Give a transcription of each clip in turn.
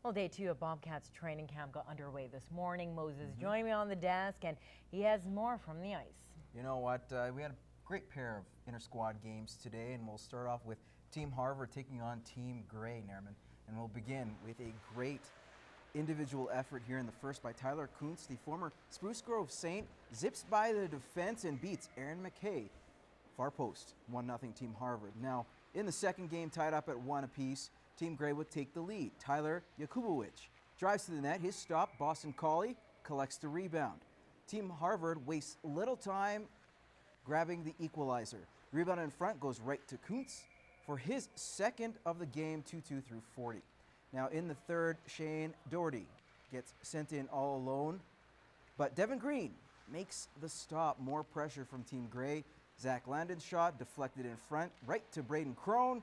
Well, day 2 of Bobcats training camp got underway this morning. Moses joined me on the desk, and he has more from the ice. You know what? We had a great pair of inter-squad games today, and we'll start off with Team Harvard taking on Team Gray, Nerman. And we'll begin with a great individual effort here in the first by Tyler Kuntz, the former Spruce Grove Saint, zips by the defense and beats Aaron McKay. Far post, 1-0 Team Harvard. Now, in the second game, tied up at 1 apiece, Team Gray would take the lead. Tyler Yakubowicz drives to the net. His stop, Boston Colley, collects the rebound. Team Harvard wastes little time grabbing the equalizer. Rebound in front goes right to Kuntz for his second of the game, 2-2 through 40. Now in the third, Shane Doherty gets sent in all alone, but Devin Green makes the stop. More pressure from Team Gray. Zach Landon's shot deflected in front, right to Braden Crone,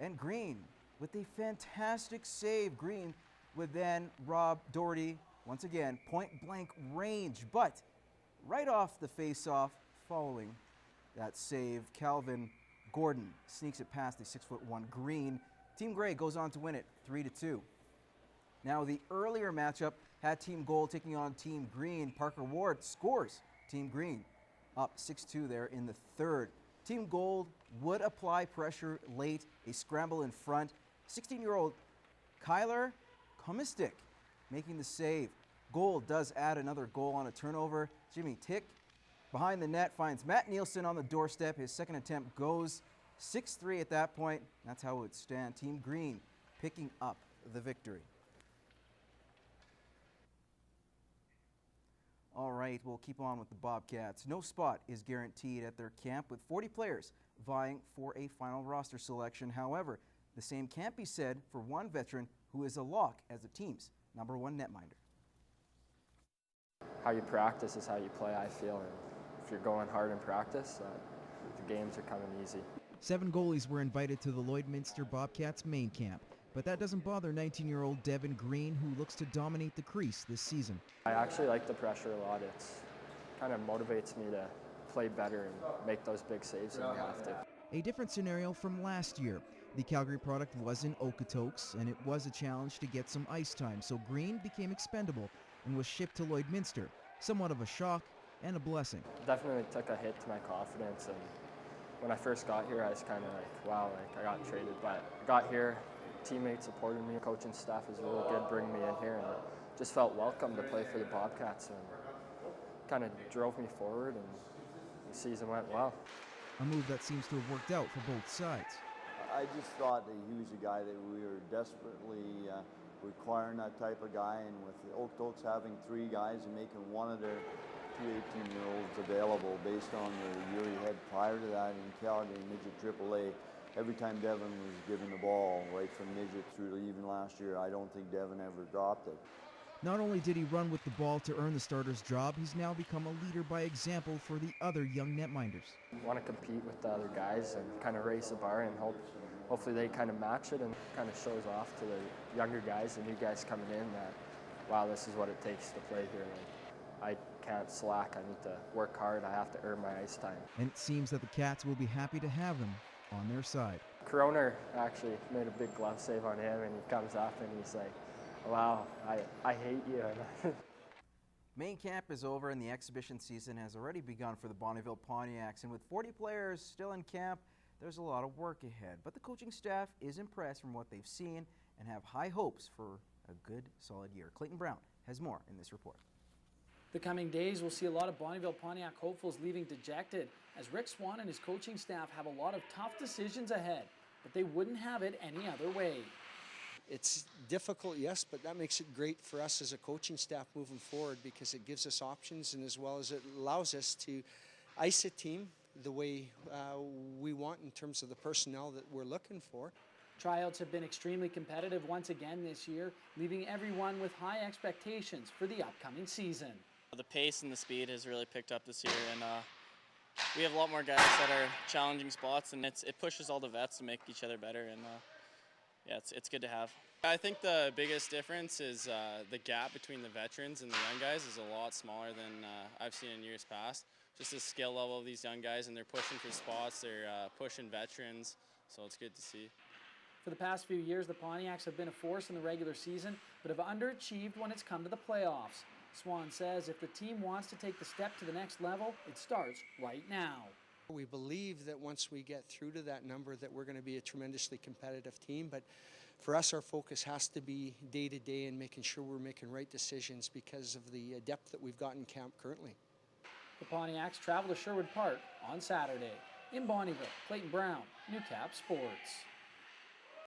and Green with a fantastic save. Green would then rob Doherty, once again, point-blank range, but right off the face-off following that save, Calvin Gordon sneaks it past the 6'1" Green. Team Gray goes on to win it 3-2. Now the earlier matchup had Team Gold taking on Team Green. Parker Ward scores. Team Green up 6-2 there in the third. Team Gold would apply pressure late, a scramble in front. 16-year-old Kyler Komistik making the save. Gold does add another goal on a turnover. Jimmy Tick behind the net finds Matt Nielsen on the doorstep. His second attempt goes 6-3 at that point. That's how it would stand. Team Green picking up the victory. All right, we'll keep on with the Bobcats. No spot is guaranteed at their camp, with 40 players vying for a final roster selection. However, the same can't be said for one veteran who is a lock as the team's #1 netminder. How you practice is how you play, I feel. And if you're going hard in practice, the games are coming easy. 7 goalies were invited to the Lloydminster Bobcats main camp, but that doesn't bother 19-year-old Devin Green, who looks to dominate the crease this season. I actually like the pressure a lot. It kind of motivates me to play better and make those big saves when you have to. A different scenario from last year. The Calgary product was in Okotoks, and it was a challenge to get some ice time, so Green became expendable and was shipped to Lloydminster. Somewhat of a shock and a blessing. Definitely took a hit to my confidence, and when I first got here, I was kind of like, wow, like I got traded. But I got here, teammates supported me, coaching staff was really good bringing me in here, and just felt welcome to play for the Bobcats, and kind of drove me forward, and the season went well. A move that seems to have worked out for both sides. I just thought that he was a guy that we were desperately requiring that type of guy, and with the Okotoks having 3 guys and making one of their 2 18-year-olds available based on the year he had prior to that in Calgary, midget AAA, every time Devin was given the ball, right from midget through to even last year, I don't think Devin ever dropped it. Not only did he run with the ball to earn the starter's job, he's now become a leader by example for the other young netminders. I want to compete with the other guys and kind of raise the bar, and hopefully they kind of match it, and kind of shows off to the younger guys, the new guys coming in, that, wow, this is what it takes to play here. And I can't slack. I need to work hard. I have to earn my ice time. And it seems that the Cats will be happy to have him on their side. Kroner actually made a big glove save on him, and he comes up and he's like, wow, I hate you. Main camp is over and the exhibition season has already begun for the Bonneville Pontiacs, and with 40 players still in camp, there's a lot of work ahead. But the coaching staff is impressed from what they've seen and have high hopes for a good, solid year. Clayton Brown has more in this report. The coming days will see a lot of Bonneville Pontiac hopefuls leaving dejected, as Rick Swan and his coaching staff have a lot of tough decisions ahead, but they wouldn't have it any other way. It's difficult, yes, but that makes it great for us as a coaching staff moving forward, because it gives us options, and as well as it allows us to ice a team the way we want in terms of the personnel that we're looking for. Tryouts have been extremely competitive once again this year, leaving everyone with high expectations for the upcoming season. The pace and the speed has really picked up this year, and we have a lot more guys that are challenging spots, and it pushes all the vets to make each other better, and yeah, it's good to have. I think the biggest difference is the gap between the veterans and the young guys is a lot smaller than I've seen in years past. Just the skill level of these young guys, and they're pushing for spots, they're pushing veterans, so it's good to see. For the past few years, the Pontiacs have been a force in the regular season, but have underachieved when it's come to the playoffs. Swan says if the team wants to take the step to the next level, it starts right now. We believe that once we get through to that number that we're going to be a tremendously competitive team, but for us our focus has to be day to day and making sure we're making right decisions because of the depth that we've got in camp currently. The Pontiacs travel to Sherwood Park on Saturday. In Bonnyville, Clayton Brown, Newcap Sports.